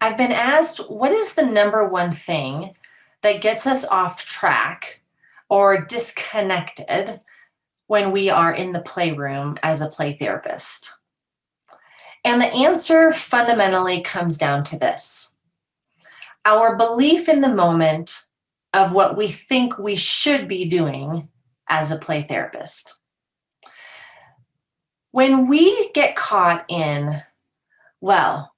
I've been asked, what is the number one thing that gets us off track or disconnected when we are in the playroom as a play therapist? And the answer fundamentally comes down to this: our belief in the moment of what we think we should be doing as a play therapist. When we get caught in, well,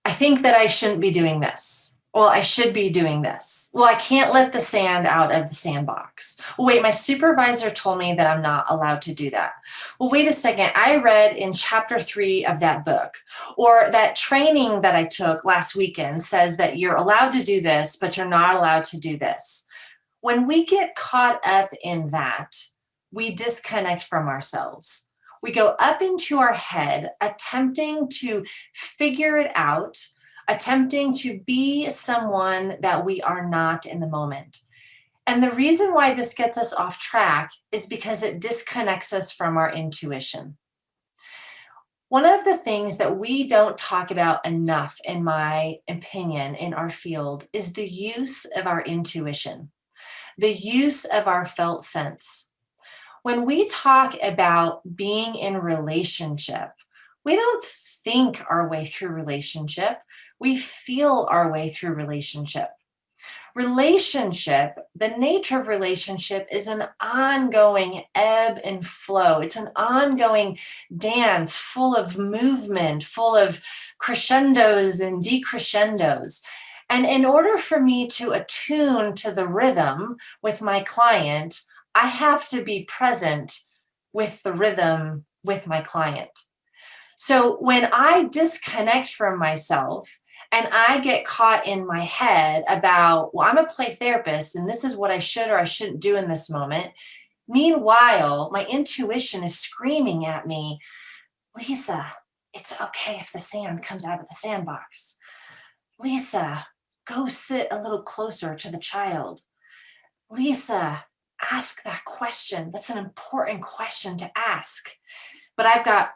I think that I shouldn't be doing this. Well, I should be doing this. Well, I can't let the sand out of the sandbox. Well, wait, my supervisor told me that I'm not allowed to do that. Well, wait a second. I read in chapter 3 of that book, or that training that I took last weekend says that you're allowed to do this, but you're not allowed to do this. When we get caught up in that, we disconnect from ourselves. We go up into our head, attempting to figure it out, attempting to be someone that we are not in the moment. And the reason why this gets us off track is because it disconnects us from our intuition. One of the things that we don't talk about enough, in my opinion, in our field is the use of our intuition, the use of our felt sense. When we talk about being in relationship, we don't think our way through relationship. We feel our way through relationship. Relationship, the nature of relationship is an ongoing ebb and flow. It's an ongoing dance full of movement, full of crescendos and decrescendos. And in order for me to attune to the rhythm with my client, I have to be present with the rhythm with my client. So when I disconnect from myself and I get caught in my head about, well, I'm a play therapist and this is what I should or I shouldn't do in this moment. Meanwhile, my intuition is screaming at me, Lisa, it's okay if the sand comes out of the sandbox. Lisa, go sit a little closer to the child. Lisa, ask that question. That's an important question to ask. But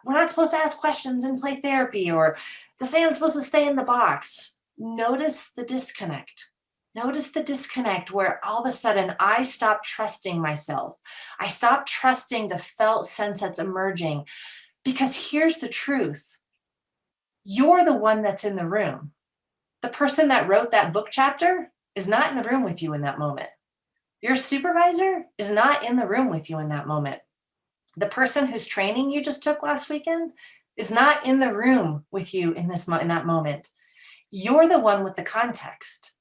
we're not supposed to ask questions in play therapy, or the sand's supposed to stay in the box. Notice the disconnect. Notice the disconnect where all of a sudden I stop trusting myself. I stop trusting the felt sense that's emerging, because here's the truth. You're the one that's in the room. The person that wrote that book chapter is not in the room with you in that moment. Your supervisor is not in the room with you in that moment. The person whose training you just took last weekend is not in the room with you in that moment. You're the one with the context.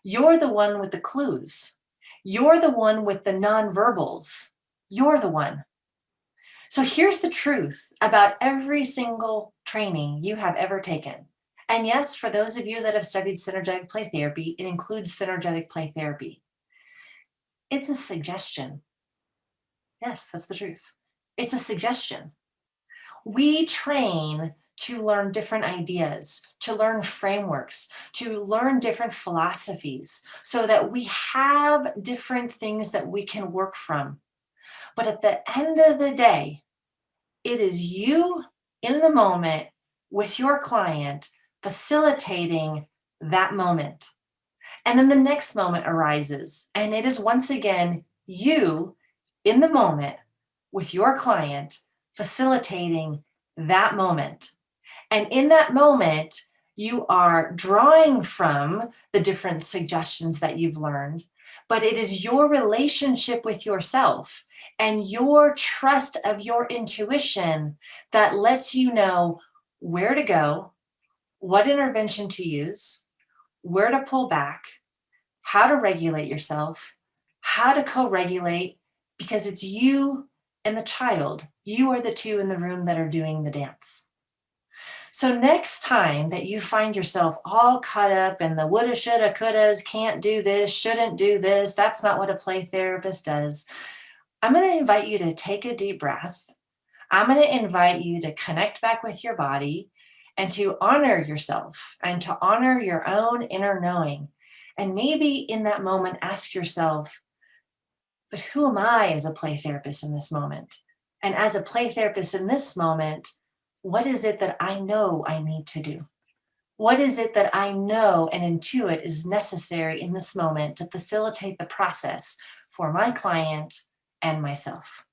You're the one with the clues. You're the one with the nonverbals. You're the one. So here's the truth about every single training you have ever taken. And yes, for those of you that have studied synergetic play therapy, it includes synergetic play therapy. It's a suggestion. Yes, that's the truth. It's a suggestion. We train to learn different ideas, to learn frameworks, to learn different philosophies, so that we have different things that we can work from. But at the end of the day, it is you in the moment with your client facilitating that moment. And then the next moment arises, and it is once again you in the moment with your client facilitating that moment. And in that moment, you are drawing from the different suggestions that you've learned, but it is your relationship with yourself and your trust of your intuition that lets you know where to go, what intervention to use, where to pull back, how to regulate yourself, how to co-regulate, because it's you and the child. You are the two in the room that are doing the dance. So next time that you find yourself all caught up in the woulda, shoulda, couldas, can't do this, shouldn't do this, that's not what a play therapist does, I'm going to invite you to take a deep breath. I'm going to invite you to connect back with your body and to honor yourself and to honor your own inner knowing. And maybe in that moment, ask yourself, but who am I as a play therapist in this moment? And as a play therapist in this moment, what is it that I know I need to do? What is it that I know and intuit is necessary in this moment to facilitate the process for my client and myself?